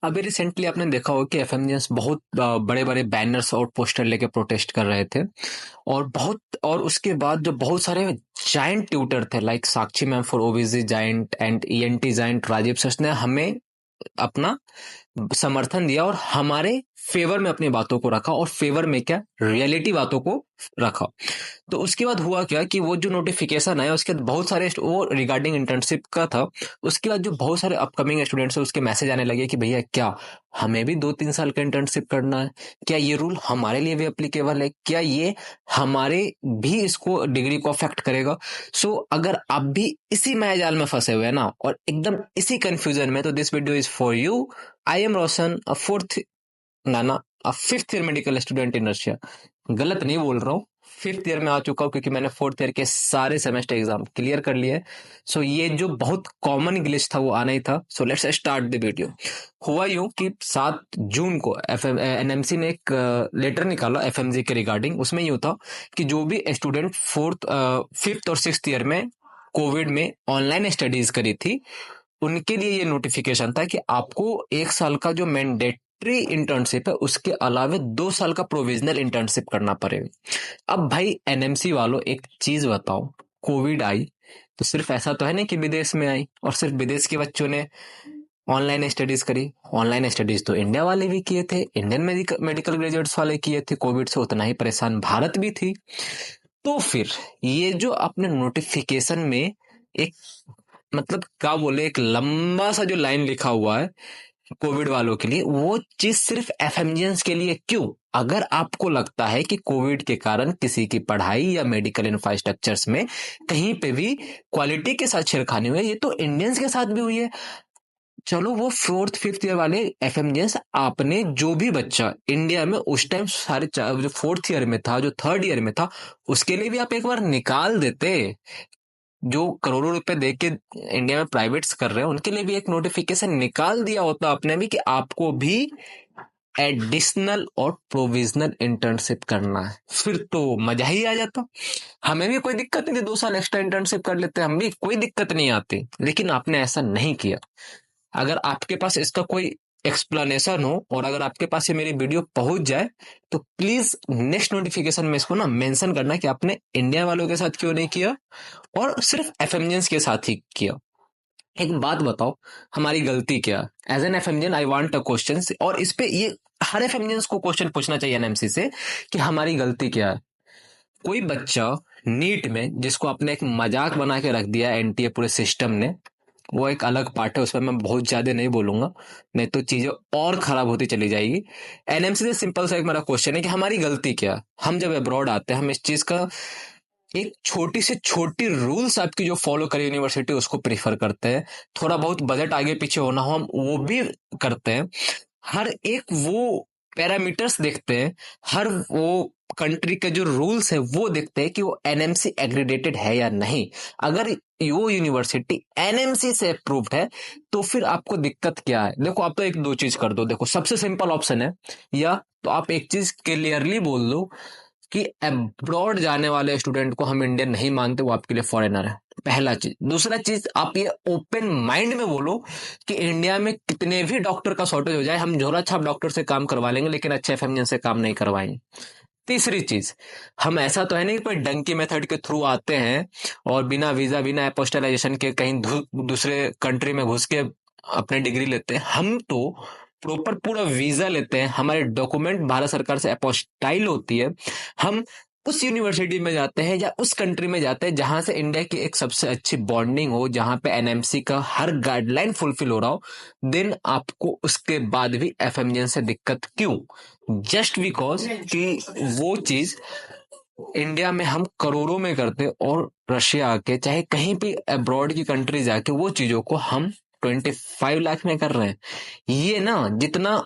अभी रिसेंटली आपने देखा होगा कि एफएमजीएस बहुत बड़े बड़े बैनर्स और पोस्टर लेके प्रोटेस्ट कर रहे थे। और उसके बाद जो बहुत सारे जायंट ट्यूटर थे like Sakshi ma'am for OBC giant and ENT giant Rajiv सच ने हमें अपना समर्थन दिया और हमारे फेवर में अपनी बातों को रखा, और फेवर में क्या, रियलिटी बातों को रखा। तो उसके बाद हुआ क्या कि वो जो नोटिफिकेशन आया उसके बाद बहुत सारे वो रिगार्डिंग इंटर्नशिप का था। उसके बाद जो बहुत सारे अपकमिंग स्टूडेंट्स हैं उसके मैसेज आने लगे कि भैया क्या हमें भी 2-3 साल का इंटर्नशिप करना है, क्या ये रूल हमारे लिए भी एप्लीकेबल है, क्या ये हमारे भी इसको डिग्री को अफेक्ट करेगा। सो अगर आप भी इसी मायाजाल में फंसे हुए हैं ना और एकदम इसी कंफ्यूजन में, तो this video is for you. I am Roshan, a fourth नाना a fifth year medical student in Russia. गलत नहीं बोल रहा हूँ, फिफ्थ ईयर में आ चुका हूँ क्योंकि मैंने फोर्थ ईयर के सारे सेमेस्टर एग्जाम क्लियर कर लिए। सो ये जो बहुत कॉमन ग्लिच था वो आना ही था। So let's start the video. हुआ यूं कि 7 जून को एनएमसी ने एक लेटर निकाला एफएमजी के रिगार्डिंग। उसमें यूं था कि जो भी स्टूडेंट फिफ्थ और सिक्स्थ ईयर में कोविड में ऑनलाइन स्टडीज करी थी उनके लिए ये नोटिफिकेशन था कि आपको 1 साल का जो मैंडेटरी इंटर्नशिप है उसके अलावे 2 साल का प्रोविजनल इंटर्नशिप करना पड़ेगा। अब भाई एनएमसी वालों एक चीज बताओ, कोविड आई तो सिर्फ ऐसा तो है नहीं कि विदेश में आई और सिर्फ विदेश के बच्चों ने ऑनलाइन स्टडीज करी। ऑनलाइन स्टडीज तो इंडिया वाले भी किए थे, इंडियन मेडिकल ग्रेजुएट्स वाले किए थे। कोविड से उतना ही परेशान भारत भी थी। तो फिर ये जो अपने नोटिफिकेशन में एक मतलब क्या बोले, एक लंबा सा जो लाइन लिखा हुआ है कोविड वालों के लिए, वो चीज सिर्फ एफएमजीएंस के लिए क्यों? अगर आपको लगता है कि कोविड के कारण किसी की पढ़ाई या मेडिकल इंफ्रास्ट्रक्चर्स में कहीं पे भी क्वालिटी के साथ छेड़खानी हुई है, ये तो इंडियंस के साथ भी हुई है। चलो वो फोर्थ फिफ्थ ईयर वाले एफएमजीएस, आपने जो भी बच्चा इंडिया में उस टाइम जो फोर्थ ईयर में था, जो थर्ड ईयर में था, उसके लिए भी आप एक बार निकाल देते। जो करोड़ों रुपए दे के इंडिया में प्राइवेट्स कर रहे हैं उनके लिए भी एक नोटिफिकेशन निकाल दिया होता आपने भी कि आपको भी एडिशनल और प्रोविजनल इंटर्नशिप करना है, फिर तो मजा ही आ जाता। हमें भी कोई दिक्कत नहीं थी, 2 साल एक्स्ट्रा इंटर्नशिप कर लेते, हम भी कोई दिक्कत नहीं आती। लेकिन आपने ऐसा नहीं किया। अगर आपके पास इसका कोई एक्सप्लेनेशन हो और अगर आपके पास ये मेरी वीडियो पहुंच जाए तो प्लीज नेक्स्ट नोटिफिकेशन में इसको ना मेंशन करना कि आपने इंडिया वालों के साथ क्यों नहीं किया और सिर्फ एफएमजीएंस के साथ ही किया। एक बात बताओ, हमारी गलती क्या? As an FMGN I want a question, और इस पे ये हर एफएमजीएंस को क्वेश्चन पूछना चाहिए एनएमसी से कि हमारी गलती क्या है। कोई बच्चा नीट में, जिसको आपने एक मजाक बना के रख दिया एनटीए पूरे सिस्टम ने, वो एक अलग पार्ट है, उस पर मैं बहुत ज्यादा नहीं बोलूंगा, नहीं तो चीजें और खराब होती चली जाएगी। एनएमसी से सिंपल सा एक मेरा क्वेश्चन है कि हमारी गलती क्या है? हम जब अब्रॉड आते हैं हम इस चीज का एक छोटी से छोटी रूल्स आपकी जो फॉलो करे यूनिवर्सिटी उसको प्रीफर करते हैं। थोड़ा बहुत बजट आगे पीछे होना हो हम वो भी करते हैं। हर एक वो पैरामीटर्स देखते हैं, हर वो कंट्री के जो रूल्स है वो देखते हैं कि वो एनएमसी एग्रीडेटेड है या नहीं। अगर वो यूनिवर्सिटी एनएमसी से अप्रूव्ड है तो फिर आपको दिक्कत क्या है? देखो आप तो एक दो चीज कर दो। देखो सबसे सिंपल ऑप्शन है, या तो आप एक चीज क्लियरली बोल दो कि अब्रॉड जाने वाले स्टूडेंट को हम इंडियन नहीं मानते, वो आपके लिए फॉरेनर है। पहला चीज। दूसरा चीज, आप ये ओपन माइंड में बोलो कि इंडिया में कितने भी डॉक्टर का शॉर्टेज हो जाए हम झोला छाप डॉक्टर से काम करवा लेंगे लेकिन अच्छे एफएमजीएन से काम नहीं करवाएंगे। तीसरी चीज, हम ऐसा तो है नहीं कोई डंकी मेथड के थ्रू आते हैं और बिना वीजा बिना अपोस्टलाइजेशन के कहीं दूसरे कंट्री में घुस के अपने डिग्री लेते हैं। हम तो प्रॉपर पूरा वीजा लेते हैं, हमारे डॉक्यूमेंट भारत सरकार से अपोस्टाइल होती है। हम उस यूनिवर्सिटी में जाते हैं या उस कंट्री में जाते हैं जहां से इंडिया की एक सबसे अच्छी बॉन्डिंग हो, जहां पे एनएमसी का हर गाइडलाइन फुलफिल हो रहा हो। देन आपको उसके बाद भी एफएमजीएन से दिक्कत क्यों? जस्ट बिकॉज कि वो चीज इंडिया में हम करोड़ों में करते और रशिया आके चाहे कहीं भी अब्रॉड की कंट्री जाके वो चीजों को हम 25 लाख में कर रहे हैं। ये ना जितना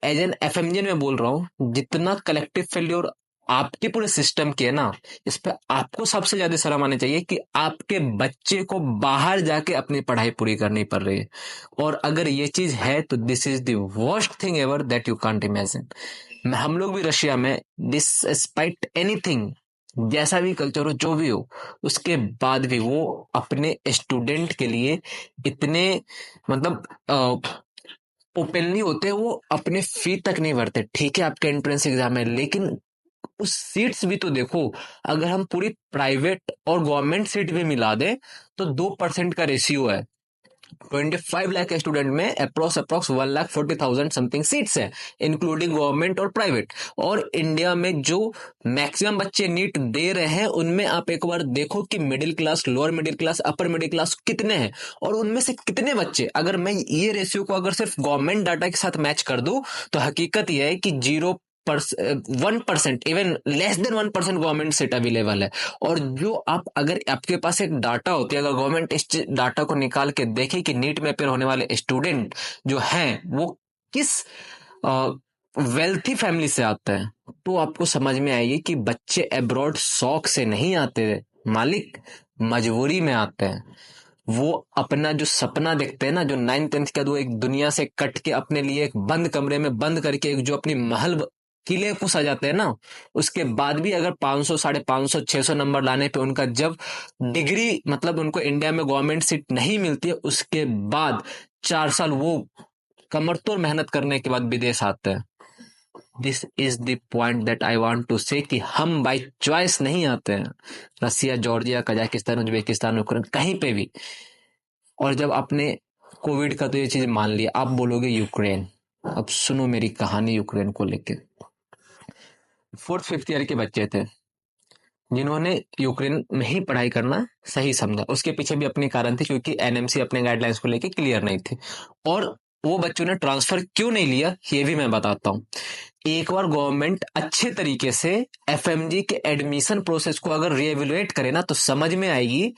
एज एन एफएमजीएन में बोल रहा हूँ, जितना कलेक्टिव फेल्योर आपके पूरे सिस्टम की है ना, इस पे आपको सबसे ज्यादा शर्म आनी चाहिए कि आपके बच्चे को बाहर जाके अपनी पढ़ाई पूरी करनी पड़ रही है। और अगर ये चीज है तो this is the worst thing ever that you can't imagine. हम लोग भी रशिया में डिस्पाइट एनीथिंग, जैसा भी कल्चर हो जो भी हो, उसके बाद भी वो अपने स्टूडेंट के लिए इतने मतलब ओपनली होते हैं, वो अपने फी तक नहीं भरते। ठीक है, आपका एंट्रेंस एग्जाम है, लेकिन उस सीट्स भी तो देखो। अगर हम पूरी प्राइवेट और गवर्नमेंट सीट भी मिला दें तो 2% का रेशियो है। 25 लाख स्टूडेंट में अप्रोक्स 1,40,000 समथिंग सीट्स है, इंक्लूडिंग गवर्नमेंट और प्राइवेट। और इंडिया में जो मैक्सिमम बच्चे नीट दे रहे हैं, उनमें आप एक बार देखो कि middle class, lower middle class, upper middle class कितने हैं, और उनमें से कितने बच्चे, अगर मैं ये रेशियो को अगर सिर्फ गवर्नमेंट डाटा के साथ मैच कर दूं, तो हकीकत यह है कि 1%, even less than 1% government seat available है। और जो आप, अगर आपके पास एक डाटा होती है, अगर गवर्नमेंट इस डाटा को निकाल के देखे कि नीट में अपेयर होने वाले स्टूडेंट जो हैं वो किस वेल्थी फैमिली से आते हैं, तो आपको समझ में आएगी कि बच्चे अब्रॉड शौक से नहीं आते, मालिक मजबूरी में आते हैं। वो अपना जो सपना देखते हैं ना, जो 9th-10th का, वो एक दुनिया से कट के अपने लिए एक बंद कमरे में बंद करके एक जो अपनी महल किले को सजाते हैं ना, उसके बाद भी अगर 500, 550, 600 नंबर लाने पे उनका जब डिग्री, मतलब उनको इंडिया में गवर्नमेंट सीट नहीं मिलती है, उसके बाद 4 साल वो कमर तोड़ मेहनत करने के बाद विदेश आते हैं। This is the point that I want to say, कि हम बाय चॉइस नहीं आते हैं Russia, Georgia, Kazakhstan, Uzbekistan, Ukraine, कहीं पे भी। और जब आपने कोविड का तो ये चीज मान लिया, आप बोलोगे यूक्रेन। अब सुनो मेरी कहानी यूक्रेन को लेके। 4th-5th ईयर के बच्चे थे जिन्होंने यूक्रेन में ही पढ़ाई करना सही समझा। उसके पीछे भी अपनी कारण थी, क्योंकि एनएमसी अपने गाइडलाइंस को लेके क्लियर नहीं थी। और वो बच्चों ने ट्रांसफर क्यों नहीं लिया, ये भी मैं बताता हूँ। एक बार गवर्नमेंट अच्छे तरीके से एफएमजी के एडमिशन प्रोसेस को अगर रीएवेल्युएट करे ना, तो समझ में आएगी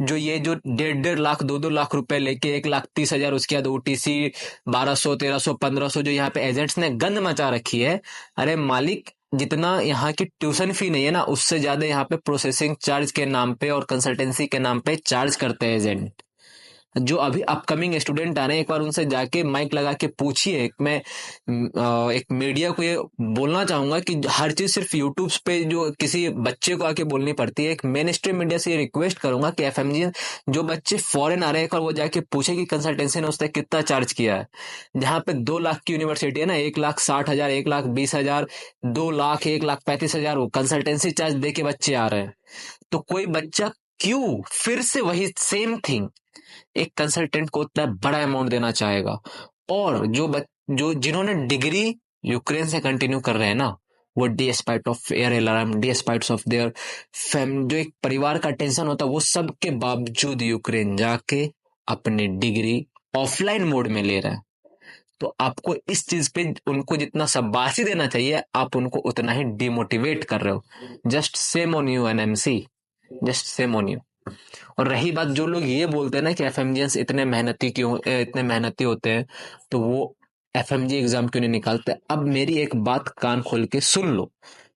जो ये जो 1.5 लाख 2-2 लाख रुपए लेके 1,30,000, उसके बाद ओटीसी 1,200, 1,300, 1,500 जो यहाँ पे एजेंट्स ने गंद मचा रखी है। अरे मालिक, जितना यहाँ की ट्यूशन फी नहीं है ना, उससे ज्यादा यहाँ पे प्रोसेसिंग चार्ज के नाम पे और कंसल्टेंसी के नाम पे चार्ज करते हैं एजेंट। जो अभी अपकमिंग स्टूडेंट आ रहे हैं, एक बार उनसे जाके माइक लगा के पूछिए। मैं एक मीडिया को ये बोलना चाहूंगा कि हर चीज सिर्फ यूट्यूब पे जो किसी बच्चे को आके बोलनी पड़ती है। एक मेन स्ट्रीम मीडिया से ये रिक्वेस्ट करूंगा कि एफएमजी जो बच्चे फॉरेन आ रहे हैं, एक बार वो जाके पूछे कि कंसल्टेंसी ने उसने कितना चार्ज किया है। जहाँ पे 2 लाख की यूनिवर्सिटी है ना, 1,60,000, 1,20,000, 2 लाख, 1,35,000 वो कंसल्टेंसी चार्ज दे के बच्चे आ रहे हैं। तो कोई बच्चा क्यों फिर से वही सेम थिंग एक कंसल्टेंट को उतना बड़ा अमाउंट देना चाहेगा? और जो जिन्होंने डिग्री यूक्रेन से कंटिन्यू कर रहे हैं ना, वो despite of air alarm, despite of their जो एक परिवार का टेंशन होता है, वो सब के बावजूद यूक्रेन जाके अपनी डिग्री ऑफलाइन मोड में ले रहे हैं। तो आपको इस चीज पे उनको जितना शाबाशी देना चाहिए, आप उनको उतना ही डिमोटिवेट कर रहे हो। Just same on you NMC, just same on you. और रही बात, जो लोग ये बोलते हैं ना कि एफएमजीएंस इतने मेहनती होते हैं, तो वो एफएमजी एग्जाम क्यों नहीं निकालते? अब मेरी एक बात कान खोल के सुन लो।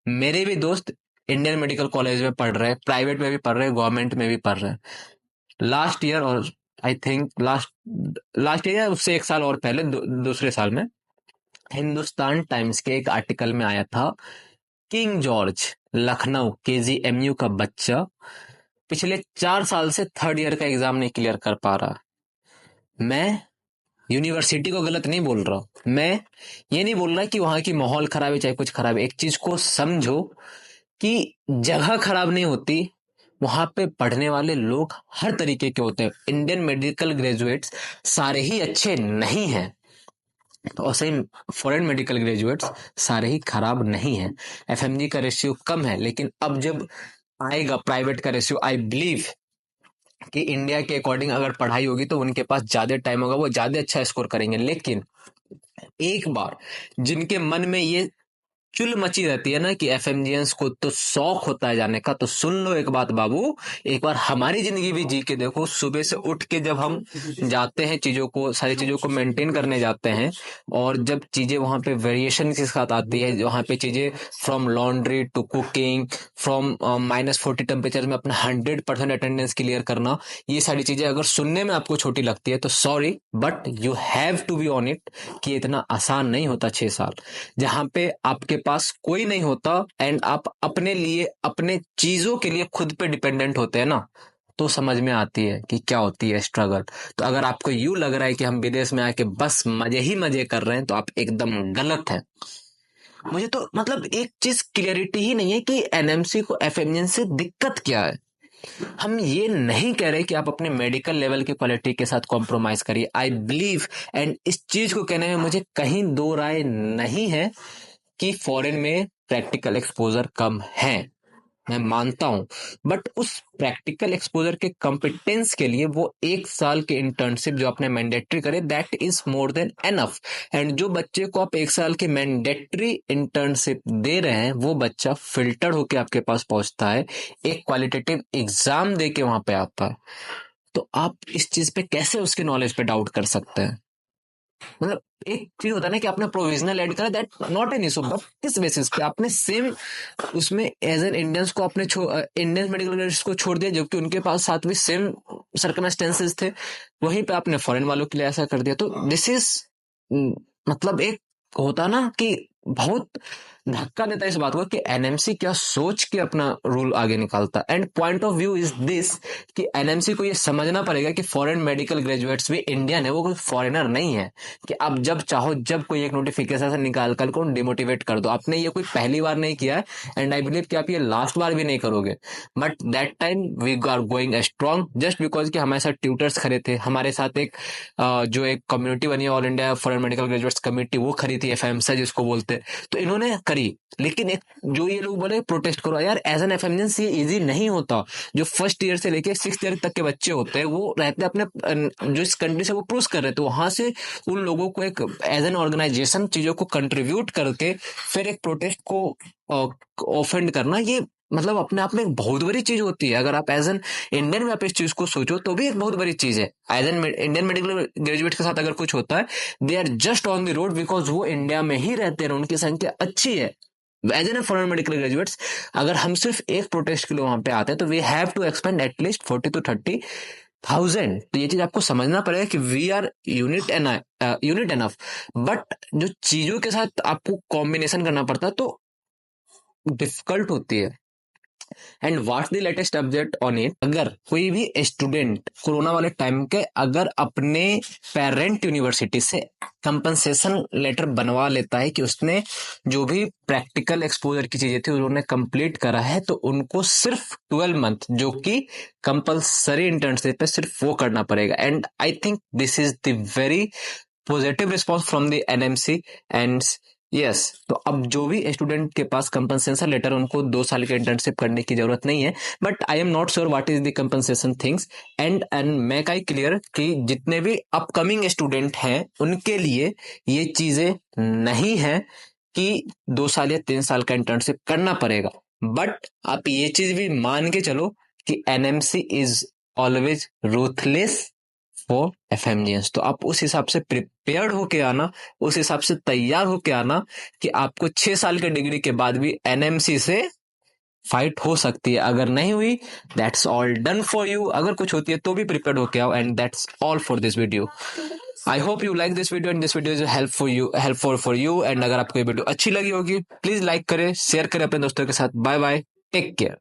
मेरे भी दोस्त इंडियन मेडिकल कॉलेज में पढ़ रहे हैं, प्राइवेट में भी पढ़ रहे हैं, गवर्नमेंट में भी पढ़ रहे हैं। लास्ट ईयर, और आई थिंक लास्ट ईयर उससे 1 साल और पहले, दूसरे साल में, हिंदुस्तान टाइम्स के एक आर्टिकल में आया था, किंग जॉर्ज लखनऊ केजीएमयू का बच्चा पिछले 4 साल से 3rd ईयर का एग्जाम नहीं क्लियर कर पा रहा। मैं यूनिवर्सिटी को गलत नहीं बोल रहा, मैं ये नहीं बोल रहा कि वहां की माहौल खराब है चाहे कुछ खराब है। एक चीज को समझो कि जगह खराब नहीं होती, वहां पे पढ़ने वाले लोग हर तरीके के होते हैं। इंडियन मेडिकल ग्रेजुएट्स सारे ही अच्छे नहीं हैं, तो सही फॉरेन मेडिकल ग्रेजुएट्स सारे ही खराब नहीं है। एफएमजी का रेशियो कम है, लेकिन अब जब आएगा प्राइवेट का रेशियो, आई बिलीव कि इंडिया के अकॉर्डिंग अगर पढ़ाई होगी तो उनके पास ज्यादा टाइम होगा, वो ज्यादा अच्छा स्कोर करेंगे। लेकिन एक बार जिनके मन में ये चुल मची रहती है ना कि एफएमजीएंस को तो शौक होता है जाने का, तो सुन लो एक बात बाबू, एक बार हमारी जिंदगी भी जी के देखो। सुबह से उठ के जब हम जाते हैं, सारी चीजों को मेंटेन करने जाते हैं, और जब चीजें वहां पे वेरिएशन के साथ आती है, वहां पे चीजें from laundry to cooking, from -40 temperature में अपना 100% अटेंडेंस क्लियर करना, ये सारी चीजें अगर सुनने में आपको छोटी लगती है तो sorry, but you have to be on it, कि इतना आसान नहीं होता 6 साल, जहां पे आपके पास कोई नहीं होता एंड आप अपने लिए, अपने चीजों के लिए खुद पे डिपेंडेंट होते हैं ना, तो समझ में आती है कि क्या होती है स्ट्रगल। तो अगर आपको यूं लग रहा है कि हम विदेश में आके बस मजे ही मजे कर रहे हैं तो आप एकदम गलत हैं। मुझे तो मतलब एक चीज क्लियरिटी ही नहीं है कि एनएमसी को एफएमजीएन से दिक्कत क्या है। हम ये नहीं कह रहे कि आप अपने मेडिकल लेवल की क्वालिटी के साथ कॉम्प्रोमाइज करिए, आई बिलीव, एंड इस चीज को कहने में मुझे कहीं दो राय नहीं है कि फॉरेन में प्रैक्टिकल एक्सपोजर कम है, मैं मानता हूं। बट उस प्रैक्टिकल एक्सपोजर के कॉम्पिटेंस के लिए वो 1 साल के इंटर्नशिप जो आपने मैंडेटरी करे, that is more than enough. And जो बच्चे को आप 1 साल की मैंडेटरी इंटर्नशिप दे रहे हैं, वो बच्चा फिल्टर होके आपके पास पहुंचता है, एक क्वालिटेटिव एग्जाम दे के वहां पे आता है। तो आप इस चीज पे कैसे उसके नॉलेज पे डाउट कर सकते हैं? मतलब एक चीज होता है ना कि आपने प्रोविजनल ऐड करा, that not an issue, but किस बेसिस पे आपने सेम उसमें एज एन इंडियंस को आपने इंडियन मेडिकल ग्रेजुएट्स को छोड़ दिया, जबकि उनके पास साथ भी सेम सर्कमस्टेंसेस थे, वहीं पे आपने फॉरेन वालों के लिए ऐसा कर दिया। तो दिस इज मतलब एक होता ना कि बहुत धक्का देता है इस बात को कि एनएमसी क्या सोच के अपना रूल आगे निकालता है। And point of view is this कि एनएमसी को ये समझना पड़ेगा कि फॉरेन मेडिकल ग्रेजुएट्स भी इंडियन है, वो कोई फॉरेनर नहीं है कि आप जब चाहो जब कोई एक नोटिफिकेशन निकाल कर को डिमोटिवेट कर दो। आपने ये कोई पहली बार नहीं किया है, एंड आई बिलीव कि आप ये लास्ट बार भी नहीं करोगे। But that time we are going strong just because कि हमारे साथ ट्यूटर्स खड़े थे, हमारे साथ एक जो एक कम्युनिटी बनी है all India foreign medical graduates committee, वो खड़ी थी, एफएमसा जिसको बोलते हैं, तो इन्होंने करी। लेकिन एक जो ये लोग बोले प्रोटेस्ट करो, यार एज एन एफएमएनसी ये इजी नहीं होता। जो फर्स्ट ईयर से लेके 6th ईयर तक के बच्चे होते हैं, वो रहते अपने जो इस कंट्री से वो क्रूज कर रहे थे, वहां से उन लोगों को एक एज एन ऑर्गेनाइजेशन चीजों को कंट्रीब्यूट करके फिर एक प्रोटेस्ट को ऑफेंड करना, ये मतलब अपने आप में एक बहुत बड़ी चीज होती है। अगर आप एज एन इंडियन में आप इस चीज को सोचो तो भी एक बहुत बड़ी चीज है। As an Indian medical graduate के साथ अगर कुछ होता है, they are just on the road because वो इंडिया में ही रहते हैं, उनकी संख्या अच्छी है। As an foreign medical graduates अगर हम सिर्फ एक प्रोटेस्ट के लिए वहां पे आते हैं तो we have to expand at least 40 to 30,000। तो ये चीज आपको समझना पड़ेगा कि we are unit enough, but जो चीजों के साथ आपको कॉम्बिनेशन करना पड़ता है तो डिफिकल्ट होती है। And what's the latest update on it, अगर कोई भी स्टूडेंट कोरोना वाले टाइम के अगर अपने पेरेंट यूनिवर्सिटी से कंपनसेशन लेटर बनवा लेता है कि उसने जो भी प्रैक्टिकल एक्सपोजर की चीजें थी उन्होंने कंप्लीट करा है, तो उनको सिर्फ 12 मंथ जो कि कंपल्सरी इंटर्नशिप है सिर्फ वो करना पड़ेगा। And I think this is the very positive response from the NMC. And yes, तो अब जो भी स्टूडेंट के पास कंपनसेशन लेटर, उनको 2 साल के इंटर्नशिप करने की जरूरत नहीं है। But I am not sure what is the compensation things. And मैं का क्लियर कि जितने भी अपकमिंग स्टूडेंट हैं उनके लिए ये चीजें नहीं है कि 2 साल या 3 साल का इंटर्नशिप करना पड़ेगा। बट आप ये चीज भी मान के चलो कि NMC is always ruthless for FMGs. तो आप उस हिसाब से प्रिपेयर्ड होके आना, उस हिसाब से तैयार होके आना कि आपको 6 साल के डिग्री के बाद भी एनएमसी से फाइट हो सकती है। अगर नहीं हुई, that's all done for you. अगर कुछ होती है तो भी प्रिपेयर्ड होके आओ। And that's all for this video. I hope you like this video and this video is helpful for you. And अगर आपको ये वीडियो अच्छी लगी होगी, प्लीज लाइक करें, शेयर करें अपने दोस्तों के साथ। Bye bye, take care.